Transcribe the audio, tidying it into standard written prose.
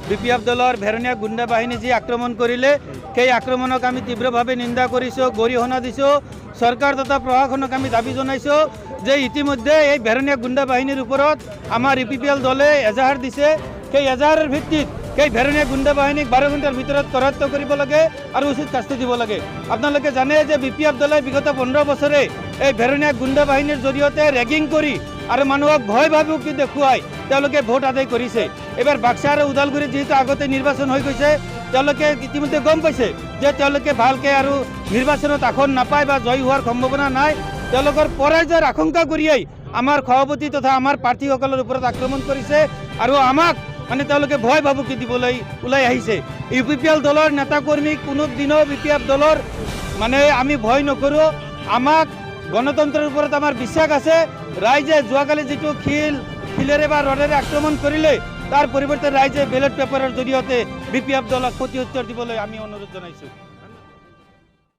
BPF দলৰ ভেৰণীয়া গুণ্ডা বাহিনী যি আক্ৰমণ কৰিলে সেই আক্ৰমণক আমি তীব্ৰভাৱে নিন্দা কৰিছোঁ, গৰিহণা দিছোঁ। চৰকাৰ তথা প্ৰশাসনক আমি দাবী জনাইছোঁ যে ইতিমধ্যে এই ভেৰণীয়া গুণ্ডা বাহিনীৰ ওপৰত আমাৰ UPPL দলে এজাহাৰ দিছে। সেই এজাহাৰৰ ভিত্তিত সেই ভেৰণীয়া গুণ্ডা বাহিনীক 12 ঘণ্টাৰ ভিতৰত কৰায়ত্ব কৰিব লাগে আৰু উচিত শাস্তি দিব লাগে। আপোনালোকে জানে যে BPF দলে বিগত 15 বছৰে এই ভেৰণীয়া গুণ্ডা বাহিনীৰ জৰিয়তে ৰেগিং কৰি আৰু মানুহক ভয় ভাবুকি দেখুৱাই তেওঁলোকে ভোট আদায় কৰিছে। এবাৰ বাক্সা আৰু ওদালগুৰিত যেহেতু আগতে নিৰ্বাচন হৈ গৈছে, তেওঁলোকে ইতিমধ্যে গম পাইছে যে তেওঁলোকে ভালকৈ আৰু নিৰ্বাচনত আসন নাপায় বা জয়ী হোৱাৰ সম্ভাৱনা নাই। তেওঁলোকৰ পৰাজয়ৰ আশংকা কৰিয়েই আমাৰ সভাপতি তথা আমাৰ প্ৰাৰ্থীসকলৰ ওপৰত আক্ৰমণ কৰিছে আৰু আমাক মানে তেওঁলোকে ভয় ভাবুকি দিবলৈ ওলাই আহিছে। UPPL দলৰ নেতাকৰ্মীক কোনো দিনো BPF দলৰ মানে আমি ভয় নকৰোঁ। আমাক গণতন্ত্ৰৰ ওপৰত আমাৰ বিশ্বাস আছে। ৰাইজে যোৱাকালি যিটো শিলেৰে বা ৰডেৰে আক্ৰমণ কৰিলে তাৰ পৰিৱৰ্তে ৰাইজে বেলট পেপাৰৰ জৰিয়তে BPF দলক প্ৰত্যুত্তৰ দিবলৈ আমি অনুৰোধ জনাইছোঁ।